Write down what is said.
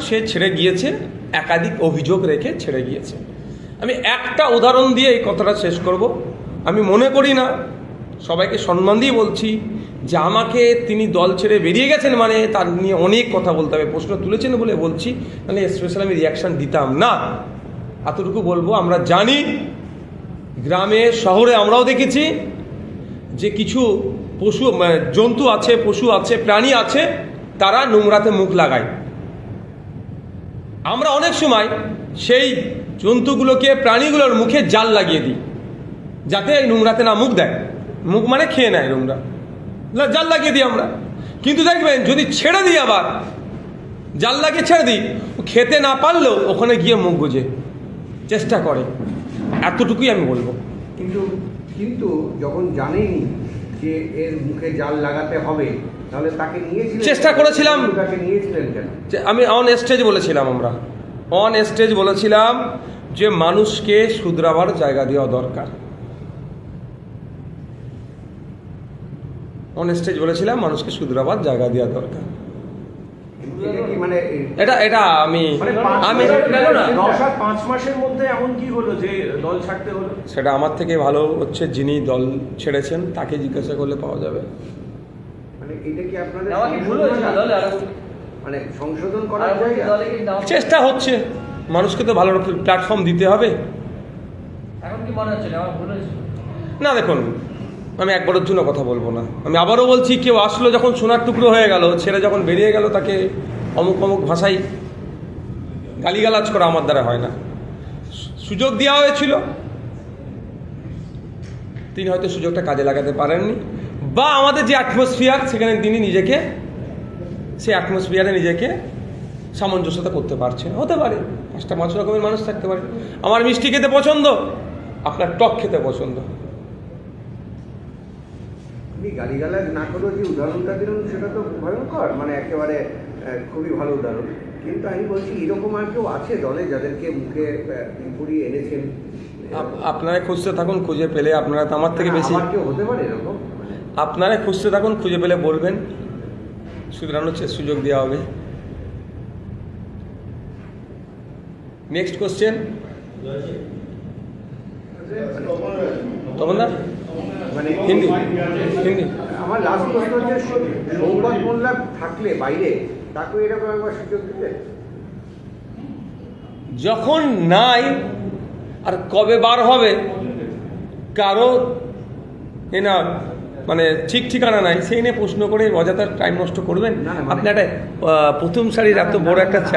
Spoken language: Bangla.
সে ছেড়ে গিয়েছে, একাধিক অভিযোগ রেখে ছেড়ে গিয়েছে। আমি একটা উদাহরণ দিয়ে এই কথাটা শেষ করব। আমি মনে করি না, সবাইকে সম্মান দিয়ে বলছি, যে আমাকে তিনি দল ছেড়ে বেরিয়ে গেছেন মানে তার নিয়ে অনেক কথা বলতে হবে, প্রশ্ন তুলেছেন বলে বলছি, মানে স্পেশাল আমি রিয়াকশান দিতাম না। এতটুকু বলবো, আমরা জানি গ্রামে শহরে আমরাও দেখেছি যে কিছু পশু জন্তু আছে, পশু আছে, প্রাণী আছে, তারা নোংরাতে মুখ লাগায়। আমরা অনেক সময় সেই জন্তুগুলোকে, প্রাণীগুলোর মুখে জাল লাগিয়ে দিই যাতে এই নোংরাতে না মুখ দেয়। মুখ মানে খেয়ে নেয় নোংরা, জাল লাগিয়ে দিই আমরা। কিন্তু দেখবেন যদি ছেড়ে দিই, আবার জাল লাগিয়ে ছেড়ে দিই, খেতে না পারলেও ওখানে গিয়ে মুখ গুজে চেষ্টা করে। এতটুকুই আমি বলবো। কিন্তু যখন জানেনি যে এর মুখে জাল লাগাতে হবে, তাহলে তাকে নিয়েছিলেন, চেষ্টা করেছিলাম। তাকে নিয়েছিলেন কেন? আমি অন স্টেজ বলেছিলাম, আমরা অন স্টেজ বলেছিলাম যে মানুষকে শুধরাবার জায়গা দেওয়া দরকার। অন স্টেজ বলেছিলাম মানুষকে শুধরাবার জায়গা দেওয়া দরকার। এটা আমি 5 মাসের মধ্যে এমন কি হলো যে দল ছাড়তে হলো? সেটা আমার থেকে ভালো হচ্ছে যিনি দল ছেড়েছেন তাকে জিজ্ঞাসা করলে পাওয়া যাবে। মানে এটা কি আপনাদের সংশোধন করার চেষ্টা হচ্ছে, মানুষকে তো ভালো প্ল্যাটফর্ম দিতে হবে। এখন কি মনে হচ্ছে আমার ভুল হয়েছে? না দেখুন, আমি একবারের জন্য কথা বলবো না। আমি আবারও বলছি, কেউ আসলো যখন সোনার টুকরো হয়ে গেল, ছেড়ে যখন বেরিয়ে গেল, তাকে অমুক অমুক ভাষায় গালিগালাজ করা আমার দ্বারা হয় না। সুযোগ দেওয়া হয়েছিল, তিনি হয়তো সুযোগটা কাজে লাগাতে পারেননি, বা আমাদের যে অ্যাটমসফিয়ার সেখানে তিনি নিজেকে, সেই অ্যাটমসফিয়ারে নিজেকে সামঞ্জস্যতা করতে পারছেন। হতে পারে, 5 রকমের মানুষ থাকতে পারে। আমার মিষ্টি খেতে পছন্দ, আপনার টক খেতে পছন্দ। গালিগালাজ না করেও যে উদাহরণটা দিলেন সেটা তো ভয়ঙ্কর, মানে একেবারে খুবই ভালো উদাহরণ। কিন্তু আমি বলছি, এরকম আর কেউ আছে দলে যাদেরকে মুখে পুড়িয়ে এনেছেন? আপনারা খুঁজতে থাকুন, খুঁজে পেলে আপনারা তো আমার থেকে বেশি। কেউ হতে পারে এরকম? আপনারা খুঁজতে থাকুন, খুঁজে পেলে বলবেন, শুধরানোর সুযোগ দেওয়া হবে। Next question. তখন না মানে হিন্দি হিন্দি আমার লাস্ট প্রশ্ন হচ্ছে, সৌগত মোল্লা থাকলে বাইরে তাকে এরকম একবার সুযোগ দিতে? যখন নাই আর কবে বার হবে কারো না, মানে ঠিক ঠিকানা নাই, সেই নিয়ে প্রশ্ন করে অযথা টাইম নষ্ট করবেন। আপনি একটা প্রথম সারির এত বড় একটা চ্যালেঞ্জ